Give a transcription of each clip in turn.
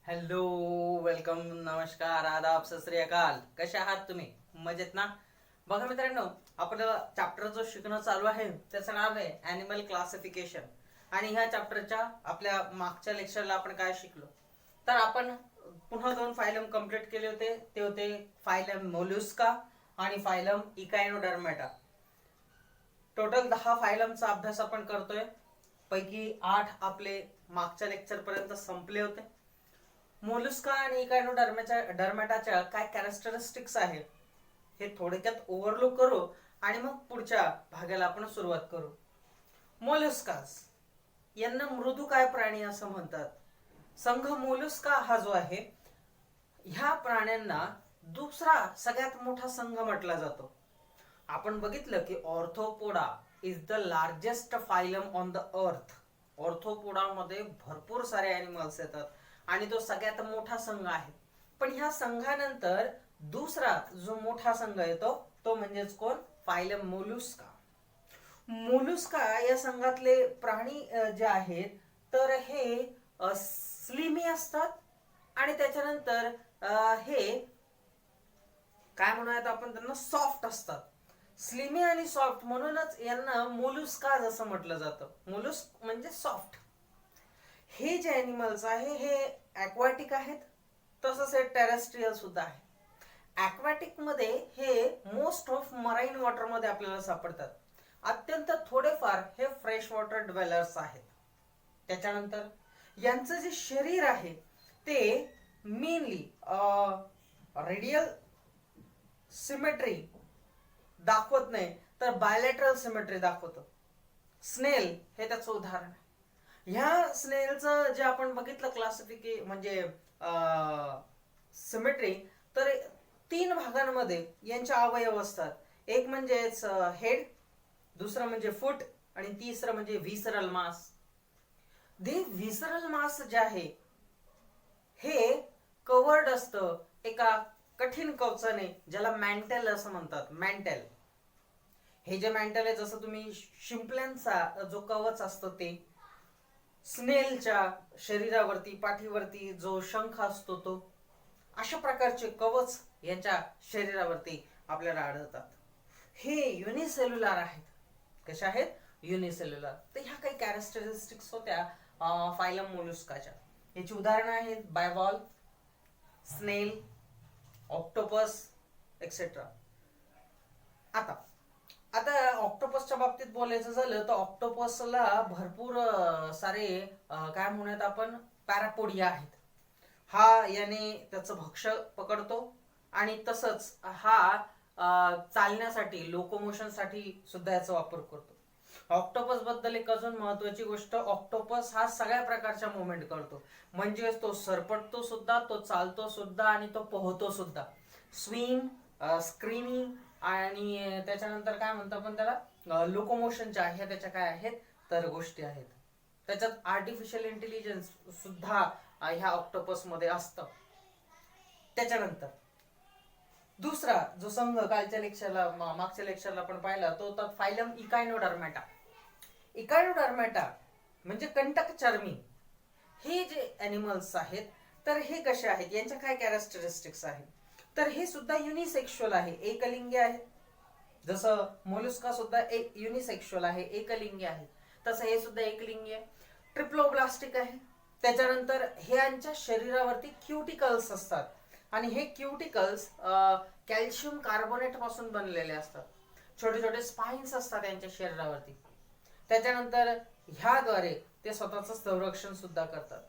Hello, welcome, नमस्कार, आदाब, सत श्री अकाल. कसे आहात तुम्ही? मजेत ना? बघा मित्रांनो, आपलं चॅप्टर जो शिकणं चालू आहे त्याचं नाव आहे ॲनिमल क्लासिफिकेशन. आणि ह्या चॅप्टरच्या आपल्या मागच्या लेक्चरला आपण काय शिकलो, तर आपण पुन्हा दोन फायलम कंप्लीट केले होते. ते होते फायलम मोलुस्का आणि फायलम इकायनोडर्मेटा. टोटल 10 फायलमचा अभ्यास आपण करतोय. पैकी 8 आपले मागच्या लेक्चर पर्यंत संपले होते. मोलुस्का आणि इकायनोडर्मेटाच्या काय कॅरेक्टरिस्टिक्स आहेत हे थोडक्यात ओव्हरलुक करू आणि मग पुढच्या भागाला आपण सुरुवात करू. मोलुस्कास यांना मृदुकाय प्राणी असं म्हणतात. संघ मोलुस्का हा जो आहे, ह्या प्राण्यांना दुसरा सगळ्यात मोठा संघ म्हटला जातो. आपण बघितलं की Arthropoda is the largest phylum on the earth. ऑर्थोपोडामध्ये भरपूर सारे ॲनिमल्स येतात आणि तो सगळ्यात मोठा संघ आहे. पण ह्या संघानंतर दुसरा जो मोठा संघ येतो तो म्हणजेच कोण? Phylum Mollusca. मोलुस्का या संघातले प्राणी जे आहेत तर हे स्लिमी असतात आणि त्याच्यानंतर हे काय म्हणूयात आपण त्यांना, सॉफ्ट असतात. स्लिमी आणि सॉफ्ट म्हणूनच यांना मोलुस्का असं म्हटलं जातं. मोलुस्क म्हणजे सॉफ्ट. हे जे ॲनिमल्स आहे हे ॲक्वाटिक आहेत, तसंच हे टेरेस्ट्रियल सुद्धा आहे. ॲक्वाटिक मध्ये हे मोस्ट ऑफ मराईन वॉटर मध्ये आपल्याला सापडतात. अत्यंत थोडेफार हे फ्रेश वॉटर ड्वेलर्स आहेत. त्याच्यानंतर यांचं जे शरीर आहे ते मेनली रेडियल सिमेट्री दाखवत नाही तर बायलॅटरल सिमेट्री दाखवतं. स्नेल हे त्याचं उदाहरण आहे. ह्या स्नेलचं जे आपण बघितलं म्हणजे सिमेट्री, तर 3 भागांमध्ये यांचे अवयव असतात. एक म्हणजेच हेड, दुसरं म्हणजे फूट आणि तिसरं म्हणजे व्हिसरल मास. ते व्हिसरल मास जे आहे हे कवर्ड असतं एका कठीण कवचाने, ज्याला मॅन्टेल असं म्हणतात. मॅन्टेल हे जे मॅन्टेल आहे, जसं तुम्ही शिंपल्यांचा जो कवच असतो ते, स्नेलच्या शरीरावरती पाठीवरती जो शंख असतो तो, अशा प्रकारचे कवच यांच्या शरीरावरती आपल्याला आढळतात. हे युनिसेल्युलर आहेत. कशा आहेत? युनिसेल्युलर. तर ह्या काही कॅरेक्टरिस्टिक्स होत्या फायलम मोलुस्काच्या. याची उदाहरणं आहेत बायवॉल, स्नेल, ऑक्टोपस एक्सेट्रा. आता ऑक्टोपसच्या बाबतीत बोलायचं झालं तर ऑक्टोपसला भरपूर सारे काय म्हणूयात आपण, पॅरापोडिया आहेत. हा याने त्याचं भक्ष्य पकडतो आणि तसंच हा चालण्यासाठी, लोकोमोशन साठी सुद्धा याचा वापर करतो. ऑक्टोपस बद्दल एक अजून महत्वाची गोष्ट, ऑक्टोपस हा सगळ्या प्रकारच्या मुवमेंट करतो. म्हणजे तो सरपटतो सुद्धा, तो चालतो सुद्धा आणि तो पोहतो सुद्धा. स्विम, स्क्रीमिंग आणि त्याच्यानंतर काय म्हणतो आपण त्याला, लोकोमोशनच्या ह्या त्याच्या काय आहेत तर गोष्टी आहेत. त्याच्यात आर्टिफिशियल इंटेलिजन्स सुद्धा ह्या ऑक्टोपस मध्ये असतं. त्याच्यानंतर दुसरा जो संघ मागच्या लेक्चरला आपण पाहिला तो होता फायलम इकायनोडर्मेटा. इकायनोडर्मेटा म्हणजे कंटकचर्मी. हे जे ॲनिमल्स आहेत तर हे कसे आहेत, यांच्या काय कॅरेक्टरिस्टिक्स आहेत, तर हे सुद्धा युनिसेक्शुअल आहे, एकलिंगी आहे. जसं मोलुस्का सुद्धा एक युनिसेक्शुअल आहे, एकलिंगी आहे, तसं हे सुद्धा एकलिंगी आहे. ट्रिप्लोब्लास्टिक आहे. त्याच्यानंतर हे यांच्या शरीरावरती क्युटिकल्स असतात आणि हे क्युटिकल्स कॅल्शियम कार्बोनेट पासून बनलेले असतात. छोटे छोटे स्पाइन्स असतात यांच्या शरीरावरती. त्याच्यानंतर ह्याद्वारे ते स्वतःचं संरक्षण सुद्धा करतात.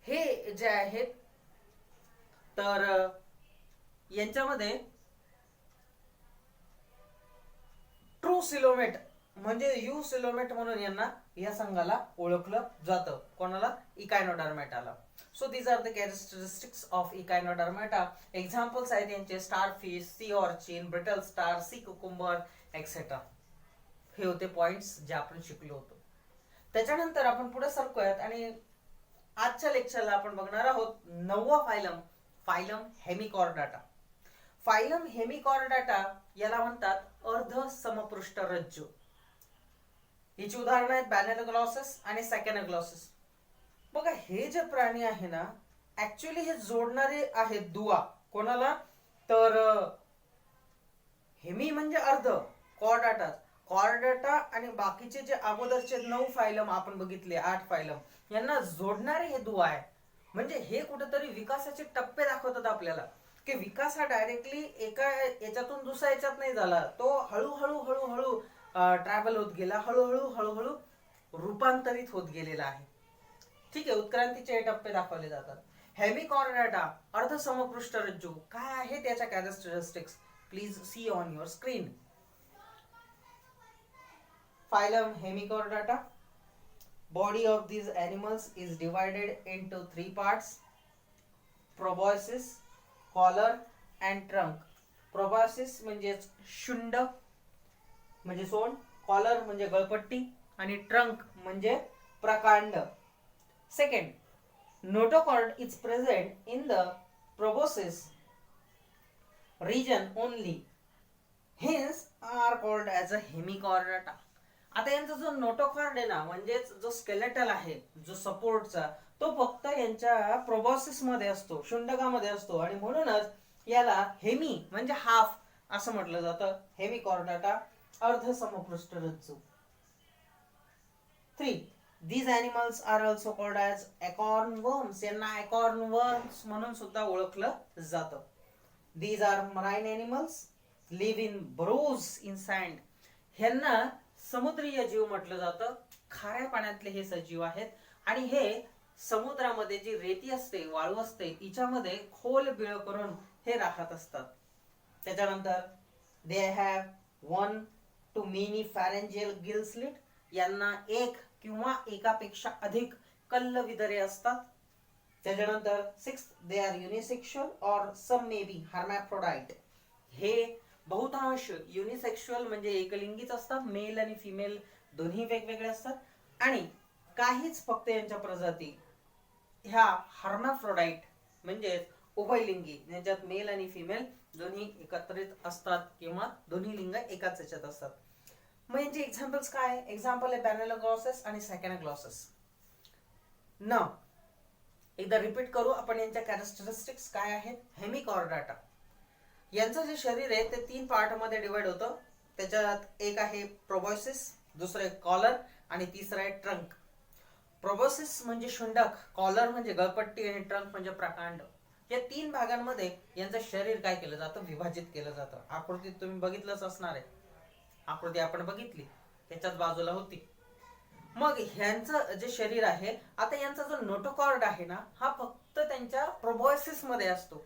हे जे आहेत तर यांच्यामध्ये ट्रू सिलोमेट म्हणजे यू सिलोमेट म्हणून यांना या संघाला ओळखलं जातं. कोणाला? इकायनोडर्मेटाला. So these are the characteristics of Echinodermata. Examples आहेत यांचे starfish, sea urchin, brittle star, sea cucumber etcetera. हे होते पॉइंट्स जे आपण शिकलो होतो. त्याच्यानंतर आपण पुढे सरकूयात आणि आजच्या लेक्चरला आपण बघणार आहोत 9वा फायलम, फायलम हेमिकॉर्डाटा. फायलम हेमिकॉर्डाटा याला म्हणतात अर्ध समपृष्ठ रज्जू. याची उदाहरणं आहेत बॅनॅनोग्लॉसस आणि सॅकॅनोग्लॉसस. बघा हे जे प्राणी आहे ना ऍक्च्युली हे जोडणारे आहेत दुवा कोणाला, तर हेमी म्हणजे अर्ध कॉर्डाटा, कॉर्डाटा आणि बाकीचे जे अगोदरचे 9 फायलम आपण बघितले, 8 फायलम यांना जोडणारे हे दुवा आहे. म्हणजे हे कुठेतरी विकासाचे टप्पे दाखवतात आपल्याला, की विकास हा डायरेक्टली एका याच्यातून दुसऱ्या याच्यात नाही झाला, तो हळूहळू हळूहळू ट्रॅव्हल होत गेला, हळूहळू हळूहळू रूपांतरित होत गेलेला आहे. ठीक आहे, उत्क्रांतीचे हे टप्पे दाखवले जातात. हेमिकॉर्डाटा अर्ध समपृष्ठ रज्जू काय आहे त्याच्या characteristics please see on your screen. Phylum Hemichordata. Body of these animals is divided into 3 parts: proboscis, collar and trunk. Proboscis म्हणजे शुंड म्हणजे सोंड, कॉलर म्हणजे गळपट्टी आणि ट्रंक म्हणजे प्रकांड. Second, notochord is present in the proboscis region only, hence are called as a hemichordata. आता यांचा जो नोटोकॉर्ड आहे ना, म्हणजेच जो स्केलेटल आहे, जो सपोर्टचा, तो फक्त यांच्या प्रोबॉसिस मध्ये असतो, शुंडकामध्ये असतो, आणि म्हणूनच याला हेमी म्हणजे हाफ असं म्हटलं जातं. हेमिकॉर्डाटा अर्ध समपृष्ठ रज्जू. 3. These animals are also called as acorn worms. यांना acorn worms म्हणून सुद्धा ओळखलं जातं. These are marine animals, live in burrows in sand. ह्यांना समुद्रीय जीव म्हटलं जातं, खाऱ्या पाण्यातले हे सजीव आहेत, आणि हे समुद्रामध्ये जी रेती असते, वाळू असते, हिच्यामध्ये खोल बिळ करून हे राहत असतात. त्याच्यानंतर they have 1 to many pharyngeal gill slit. यांना एक किंवा एकापेक्षा अधिक कल्लविदरे असतात. त्याच्यानंतर 6, दे आर युनिसेक्शुअल और सम मे बी हर्मॅफ्रोडाइट. हे बहुतांश युनिसेक्शुअल म्हणजे एकलिंगीच असतात, मेल आणि फिमेल दोन्ही वेगवेगळे असतात, आणि काहीच फक्त यांच्या प्रजाती ह्या हर्मॅफ्रोडाइट म्हणजे उभयलिंगी, ज्याच्यात मेल आणि फिमेल दोन्ही एकत्रित असतात किंवा दोन्ही लिंग एकाच याच्यात असतात. मग यांचे एक्झाम्पल्स काय? एक्झाम्पल आहे बॅनलोग्लॉसस आणि सॅकॅनोग्लॉसस. ना एकदा रिपीट करू आपण यांच्या कॅरेक्टरिस्टिक्स काय आहेत. हेमिकॉर्डाटा यांचं जे शरीर आहे ते 3 पार्ट मध्ये डिवाइड होतं. त्याच्यात एक आहे प्रोबॉसिस, दुसरं आहे कॉलर आणि तिसरं आहे ट्रंक. प्रोबॉसिस म्हणजे शुंडक, कॉलर म्हणजे गळपट्टी आणि ट्रंक म्हणजे प्रकांड. या 3 भागांमध्ये यांचं शरीर काय केलं जातं, विभाजित केलं जातं. आकृतीत तुम्ही बघितलंच असणार आहे, आकृती आपण बघितली त्याच्याच बाजूला होती. मग ह्यांचं जे शरीर आहे, आता यांचा जो नोटोकॉर्ड आहे ना, हा फक्त त्यांच्या प्रोबॉसिस मध्ये असतो,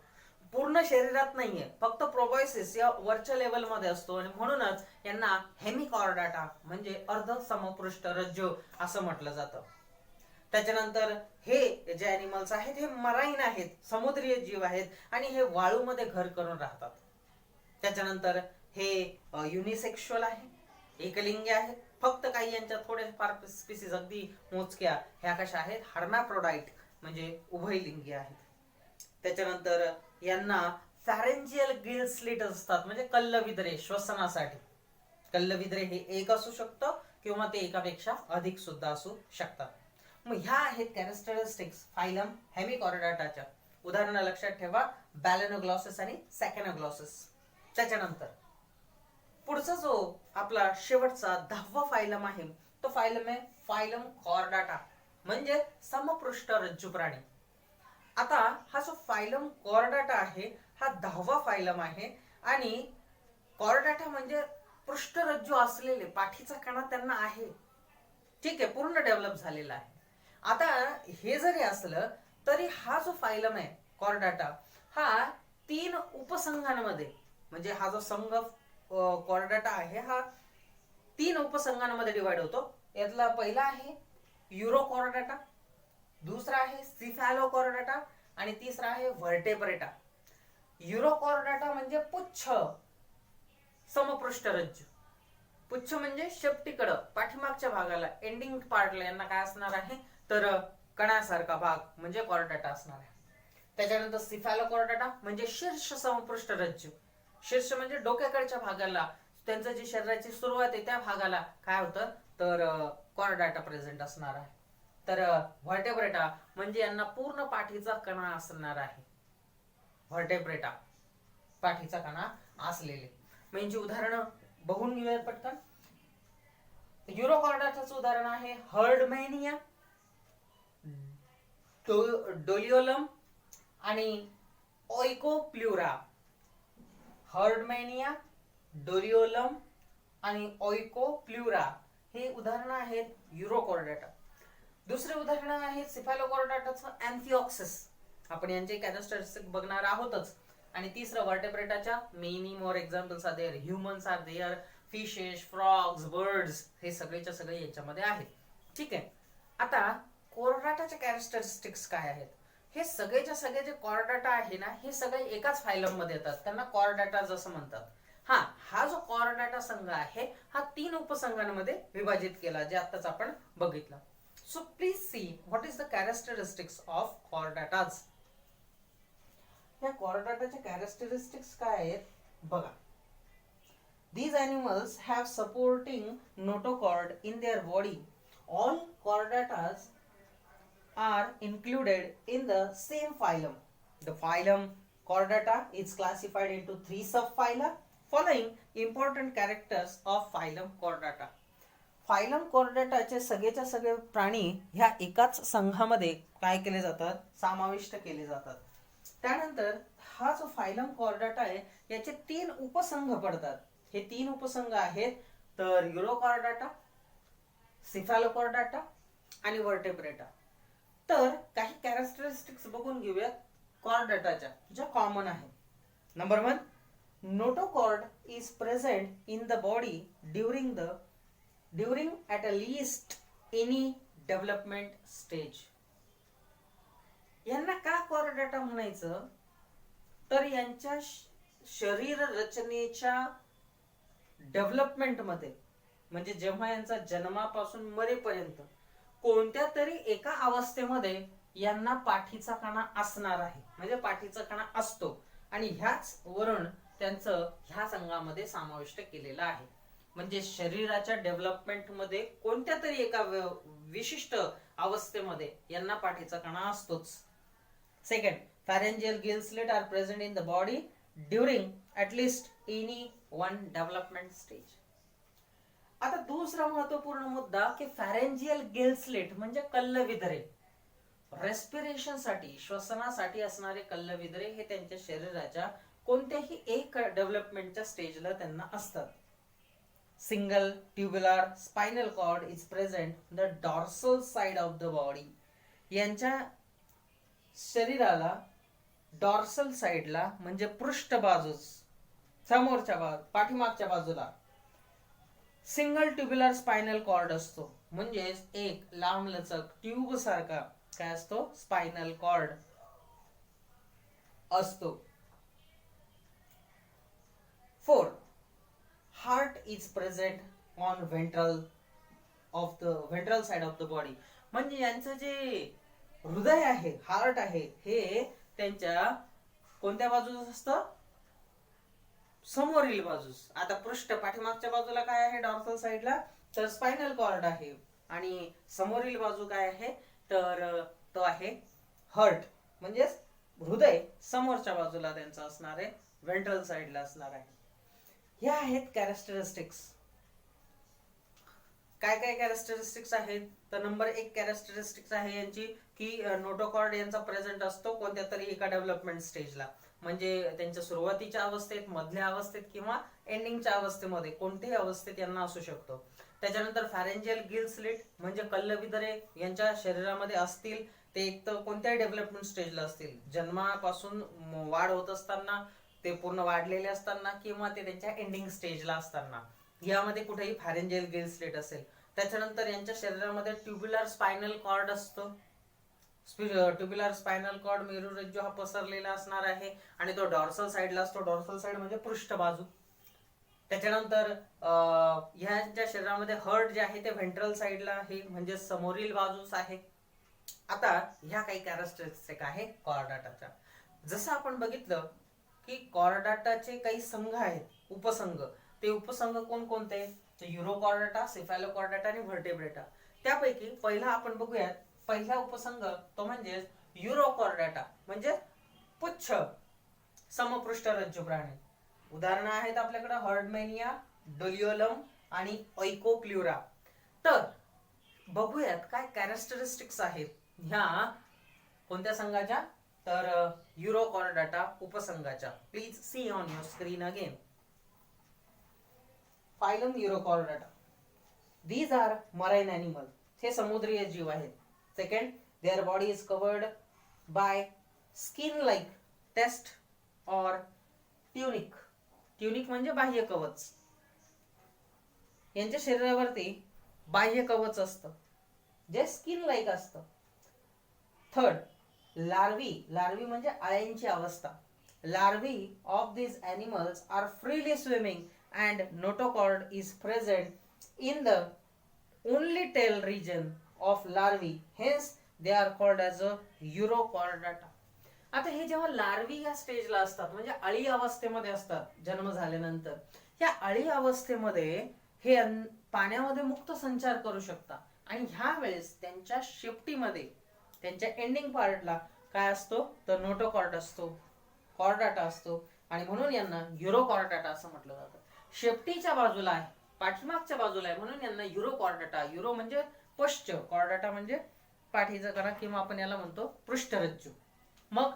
पूर्ण शरीरात नाहीये, फक्त प्रोबॉसिस या वरच्या लेवल मध्ये असतो, आणि म्हणूनच यांना हेमिकॉर्डाटा म्हणजे अर्ध समपृष्ठ रज्जू असं म्हटलं जातं. त्याच्यानंतर हे जे अॅनिमल्स आहेत हे मराईन आहेत, समुद्रीय जीव आहेत, आणि हे वाळूमध्ये घर करून राहतात. त्याच्यानंतर हे युनिसेक्शुअल आहे, एकलिंगी आहेत, फक्त काही यांच्या थोडेफार स्पीसीज अगदी मोजक्या ह्या कशा आहेत, हर्मॅफ्रोडाइट म्हणजे उभयलिंगी आहेत. त्याच्यानंतर यांना फॅरेंजियल गिल स्लिट असतात, म्हणजे कल्लविद्रे श्वसनासाठी. कल्लविद्रे हे एक असू शकतं किंवा ते एकापेक्षा अधिक सुद्धा असू शकतात. मग ह्या आहेत कॅरेक्टरिस्टिक्स फायलम हेमिकॉर्डाटाच्या. उदाहरण लक्षात ठेवा, बॅलेनोग्लॉसस आणि सॅकॅनोग्लॉसस. त्याच्यानंतर पुढचा जो आपला शेवटचा 10वा फायलम आहे, तो फायलम आहे फायलम कॉर्डाटा म्हणजे समपृष्ठ रज्जू प्राणी. आता हा जो फायलम कॉर्डाटा आहे हा 10वा फायलम आहे, आणि कॉर्डाटा म्हणजे पृष्ठरज्जू असलेले, पाठीचा कणा त्यांना आहे, ठीक आहे, पूर्ण डेव्हलप झालेला आहे. आता हे जरी असलं तरी हा जो फायलम आहे कॉर्डाटा हा 3 उपसंघांमध्ये, म्हणजे हा जो संघ कॉर्डाटा आहे हा 3 उपसंघांमध्ये डिवाइड होतो. यातला पहिला आहे युरोकॉर्डाटा, दुसरा आहे सिफॅलोकॉर्डाटा आणि तिसरा आहे व्हर्टेब्रेटा. युरोकॉर्डाटा म्हणजे पुच्छ समपृष्ठरज्जू. पुच्छ म्हणजे शेपटीकडं पाठीमागच्या भागाला, एंडिंग पार्टला यांना काय असणार आहे, तर कणासारखा भाग म्हणजे कॉर्डाटा असणार आहे. त्याच्यानंतर सिफॅलोकॉर्डाटा म्हणजे शीर्ष समपृष्ठरज्जू. शीर्ष म्हणजे डोक्याकडच्या भागाला, त्यांचं जी शरीराची सुरुवात आहे त्या भागाला काय होतं, तर कॉर्डाटा प्रेझेंट असणार आहे. तर व्हर्टेब्रेटा म्हणजे यांना पूर्ण पाठीचा कणा असणार आहे. व्हर्टेब्रेटा पाठीचा कणा असलेले. म्हणजे उदाहरण बघून घेऊयात पटकन. युरोकॉर्डाटाचं उदाहरण आहे हर्डमॅनिया, डोलिओलम आणि ओइकोप्ल्युरा. हर्डमॅनिया, डोलिओलम आणि ओइकोप्ल्युरा हे उदाहरण आहेत युरोकॉर्डाटा. दुसरे उदाहरण आहे सिफॅलोकॉर्डाटाचं अँफिऑक्सिस. आपण यांचे कॅरेक्टरिस्टिक बघणार आहोतच. आणि तिसरं व्हर्टेब्रेटाच्या many more examples are there. Humans are there, fishes, frogs, birds हे सगळेच्या सगळे याच्यामध्ये आहेत. ठीक आहे. आता कॉर्डाटाचे कॅरेक्टरिस्टिक्स काय आहेत? हे सगळेच्या सगळे जे कॉर्डाटा आहे ना, हे सगळे एकाच फायलम मध्ये येतात. त्यांना कॉर्डाटा जसं म्हणतात. हा जो कॉर्डाटा संघ आहे हा 3 उपसंघांमध्ये विभाजित केला, जे आताच आपण बघितलं. So please see what is the characteristics of Chordatas. या कॉर्डाटाचे कॅरेक्टरिस्टिक्स काय आहेत बघा. These animals have supporting notochord in their body. All chordatas are included in the same phylum. The phylum Chordata is classified into 3 subphyla following important characters of phylum Chordata. Phylum Chordata चे सगळेच्या सगळे प्राणी ह्या एकाच संघामध्ये काय केले जातात? समाविष्ट केले जातात. त्यानंतर हा जो फायलम कॉर्डाटा आहे याचे 3 उपसंघ पडतात. हे 3 उपसंघ आहेत तर युरोकॉर्डाटा, सिफॅलोकॉर्डाटा आणि व्हर्टेब्रेटा. तर काही कॅरेक्टरिस्टिक्स बघून घेऊयात कॉर्डाटाच्या, ज्या कॉमन आहेत. Number 1, notochord is present in the body during at least any development stage. यांना का कॉर्डाटा म्हणायचं? तर यांच्या शरीर रचनेच्या डेव्हलपमेंट मध्ये, म्हणजे जेव्हा यांचा जन्मापासून मरेपर्यंत कोणत्या तरी एका अवस्थेमध्ये यांना पाठीचा कणा असणार आहे. म्हणजे पाठीचा कणा असतो आणि ह्याच वरून त्यांचं ह्या संघामध्ये समाविष्ट केलेलं आहे. म्हणजे शरीराच्या डेव्हलपमेंट मध्ये कोणत्या तरी एका विशिष्ट अवस्थेमध्ये यांना पाठीचा कणा असतोच. Second, pharyngeal gill slit are present in the body during at least any one development stage. आता दुसरा महत्वपूर्ण मुद्दा की pharyngeal gill slit म्हणजे कल्लविधरे. रेस्पिरेशन साठी, श्वसनासाठी असणारे कल्लविधरे हे त्यांच्या शरीराच्या कोणत्याही एक डेव्हलपमेंटच्या स्टेजला त्यांना असतात. Single tubular spinal cord is present the dorsal side of the body. यांच्या शरीराला डॉर्सल साइडला म्हणजे पृष्ठ बाजूस, समोरच्या पाठीमागच्या बाजूला सिंगल ट्युब्युलर स्पायनल कॉर्ड असतो. म्हणजे एक लांबलचक ट्यूब सारखा काय असतो? स्पायनल कॉर्ड असतो. 4, heart is present on ventral side of the body. म्हणजे यांचं जे हृदय आहे, हार्ट आहे, हे त्यांच्या कोणत्या बाजूस असतं? समोरील बाजूस. आता पृष्ठ पाठीमागच्या बाजूला काय आहे? डॉर्सल साइडला तर स्पायनल कॉर्ड आहे आणि समोरील बाजू काय आहे? तर तो आहे हार्ट. म्हणजे हृदय समोरच्या बाजूला त्यांचं असणार आहे, व्हेंट्रल साइडला असणार आहे. ह्या आहेत कॅरेक्टरिस्टिक्स. काय काय कॅरेक्टरिस्टिक्स आहेत? तर नंबर 1 कॅरेक्टरिस्टिक्स आहे यांची की नोटोकॉर्ड यांचा प्रेझेंट असतो कोणत्या तरी एका डेव्हलपमेंट स्टेजला. म्हणजे त्यांच्या सुरुवातीच्या अवस्थेत, मधल्या अवस्थेत किंवा एंडिंगच्या अवस्थेमध्ये कोणत्याही अवस्थेत यांना असू शकतो. त्याच्यानंतर फॅरेंजियल गिल स्लिट म्हणजे कल्लविधरे यांच्या शरीरामध्ये असतील. ते एक तर कोणत्याही डेव्हलपमेंट स्टेजला असतील, जन्मापासून वाढ होत असताना, ते पूर्ण वाढलेले असताना किंवा ते त्यांच्या एंडिंग स्टेजला असताना, यामध्ये कुठेही फॅरेंजियल गिल स्लिट असेल. त्याच्यानंतर यांच्या शरीरामध्ये ट्युब्युलर स्पायनल कॉर्ड असतो. ट्युब्युलर स्पायनल कॉर्ड मेरुरज्जू हा पसरलेला असणार आहे आणि तो डॉर्सल साइडला असतो. डॉर्सल साइड म्हणजे पृष्ठबाजू. त्याच्यानंतर ह्यांच्या शरीरामध्ये हार्ट जे आहे ते व्हेंट्रल साइडला आहे, म्हणजे समोरील बाजूस आहे. आता ह्या काही कॅरेक्टरिस्टिक आहे कॉर्डाटाच्या. जसं आपण बघितलं की कॉर्डाटाचे काही संघ आहेत, उपसंघ. ते उपसंघ कोणकोणते? युरोकॉर्डाटा, सिफॅलोकॉर्डाटा आणि व्हर्टेब्रेटा. त्यापैकी पहिला आपण बघूयात पहिला उपसंघ तो म्हणजे युरोकॉर्डाटा, म्हणजे पुच्छ समपृष्ठ रज्जू प्राणी. उदाहरणं आहेत आपल्याकडे हर्डमेनिया, डोलिओलम आणि ओइकोक्ल्युरा. तर बघूयात काय कॅरेक्टरिस्टिक्स आहेत ह्या कोणत्या संघाच्या, तर युरोकॉर्डाटा उपसंघाच्या. Please see on your screen again. Phylum Urochordata. These are marine animals. हे समुद्रीय जीव आहेत. Second, their body is covered by skin like test or tunic. Tunic म्हणजे बाह्य कवच. यांच्या शरीरावरती बाह्य कवच असतं जे स्किन लाईक असतं. थर्ड, लार्वी म्हणजे अळ्यांची अवस्था. Larvae of these animals are freely swimming and notochord is present in the only tail region of larvae, hence they are called as a urochordata. आता हे जेव्हा लार्वी या स्टेजला असतात म्हणजे अळी अवस्थेमध्ये असतात जन्म झाल्यानंतर, या अळी अवस्थेमध्ये हे पाण्यामध्ये मुक्त संचार करू शकतात आणि ह्या वेळेस त्यांच्या शेपटीमध्ये त्यांच्या एंडिंग पार्टला काय असतो तर नोटोकॉर्ड असतो, कॉर्डाटा असतो आणि म्हणून यांना युरोकॉर्डाटा असं म्हटलं जातं. शेपटीच्या बाजूला आहे, पाठीमागच्या बाजूला आहे म्हणून यांना युरोकॉर्डाटा. युरो म्हणजे पश्च, कॉर्डाटा म्हणजे पाठीचा कणा किंवा आपण याला म्हणतो पृष्ठरज्जू. मग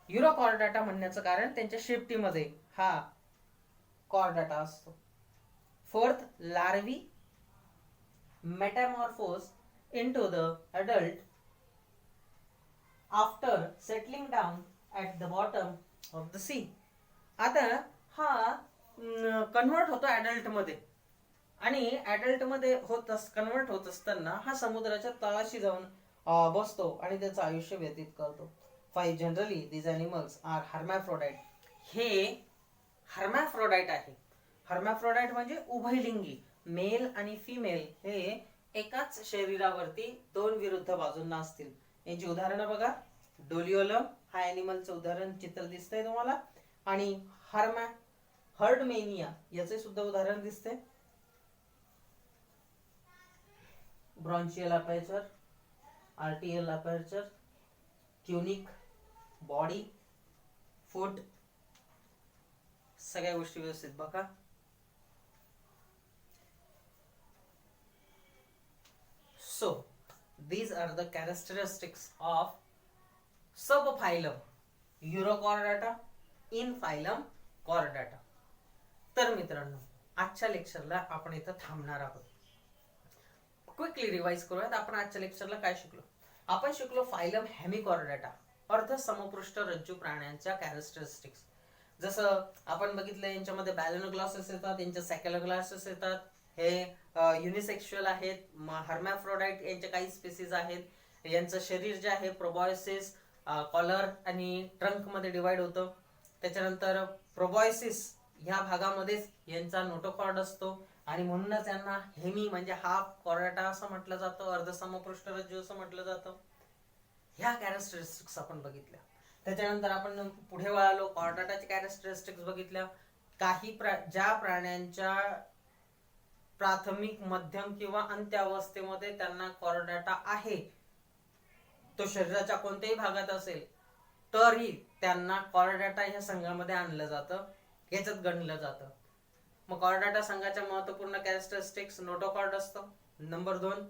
युरोकॉर्डाटा म्हणण्याचं कारण त्यांच्या शेपटीमध्ये हा कॉर्डाटा असतो. Fourth, larvae metamorphose into the adult after settling down at the bottom of the sea. आता हा कन्वर्ट होतो ॲडल्ट मध्ये आणि ॲडल्ट मध्ये कन्वर्ट होत असताना हा समुद्राच्या तळाशी जाऊन बसतो आणि त्याचं आयुष्य व्यतीत करतो. Generally these animals are hermaphrodite. हे हर्मॅफ्रोडाइट आहे. हर्मॅफ्रोडाइट म्हणजे उभयलिंगी. मेल आणि फिमेल हे एकाच शरीरावरती दोन विरुद्ध बाजूंना असतील. यांची उदाहरणं बघा. डोलिओलम हा ॲनिमलचं उदाहरण चित्र दिसतंय तुम्हाला आणि हर्डमेनिया याचे सुद्धा उदाहरण दिसते. Branchial aperture, atrial aperture, tunic, body, foot, सगळ्या गोष्टी व्यवस्थित बघा. So these are the characteristics of subphylum Urochordata in phylum Chordata. तर मित्रांनो आजच्या लेक्चरला आपण इथं थांबणार आहोत. क्विकली रिवाइज करूयात आपण आजच्या लेक्चरला काय शिकलो. आपण शिकलो फायलम हेमिकॉर्डाटा, अर्ध समपृष्ठ रज्जू प्राण्यांच्या कॅरेक्टरिस्टिक्स. जसं आपण बघितलं यांच्यामध्ये बॅलेनोग्लॉसेस येतात, यांच्या सॅकेलोग्लॉसेस येतात. हे युनिसेक्शुअल आहेत. हर्मॅफ्रोडाइट यांचे काही स्पीसीज आहेत. यांचं शरीर जे आहे प्रोबॉयसिस, कॉलर आणि ट्रंक मध्ये डिवाइड होतं. त्याच्यानंतर प्रोबॉयसिस ह्या भागामध्येच यांचा नोटोकॉर्ड असतो आणि म्हणूनच यांना हेमी म्हणजे हाफ कॉर्डाटा असं म्हटलं जातं, अर्ध समपृष्ठ रज्जू असं म्हटलं जातं. ह्या कॅरेक्टरिस्टिक्स आपण बघितल्या. त्याच्यानंतर आपण पुढे वळालो, कॉर्डाटाचे कॅरेक्टरिस्टिक्स बघितल्या. काही ज्या प्राण्यांच्या प्राथमिक, मध्यम किंवा अंत्य अवस्थेमध्ये त्यांना कॉर्डाटा आहे, तो शरीराच्या कोणत्याही भागात असेल तरी त्यांना कॉर्डाटा ह्या संघामध्ये आणलं जातं, याच्यात गणलं जातं. मग कॉर्डाटा संघाच्या महत्वपूर्ण कॅरेक्टरिस्टिक्स, नोटोकॉर्ड असतं. नंबर 2,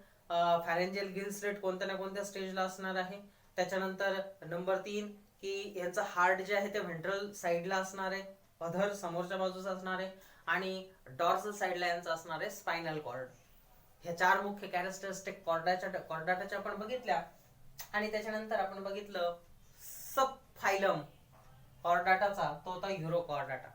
फॅरेंजियल गिल स्लिट कोणत्या ना कोणत्या स्टेजला असणार आहे. त्याच्यानंतर नंबर 3 की यांचं हार्ट जे आहे ते व्हेंट्रल साईडला असणार आहे, अधर समोरच्या बाजूचा असणार आहे आणि डॉर्सल साईडला यांचं असणार आहे स्पायनल कॉर्ड. ह्या 4 मुख्य कॅरेक्टरिस्टिक कॉर्डाटाच्या आपण बघितल्या. आणि त्याच्यानंतर आपण बघितलं सब फायलम कॉर्डाटाचा, तो होता युरोकॉर्डाटा.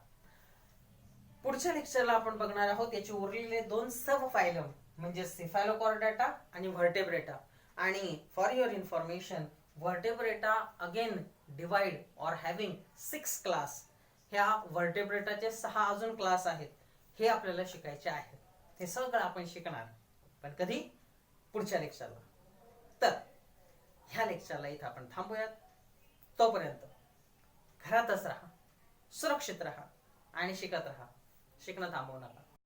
पुढच्या लेक्चरला आपण बघणार आहोत याचे उरलेले 2 सब फायलम म्हणजे सिफॅलोकॉर्डाटा आणि व्हर्टेब्रेटा. आणि for your information, Vertebrata again divide or having 6 class. ह्या व्हर्टेब्रेटाचे 6 अजून क्लास आहेत. हे आपल्याला शिकायचे आहेत. हे सगळं आपण शिकणार, पण कधी? पुढच्या लेक्चरला. तर ह्या लेक्चरला इथं आपण थांबूयात. तोपर्यंत घरातच राहा, सुरक्षित राहा आणि शिकत राहा. शिकणं थांबवू नका.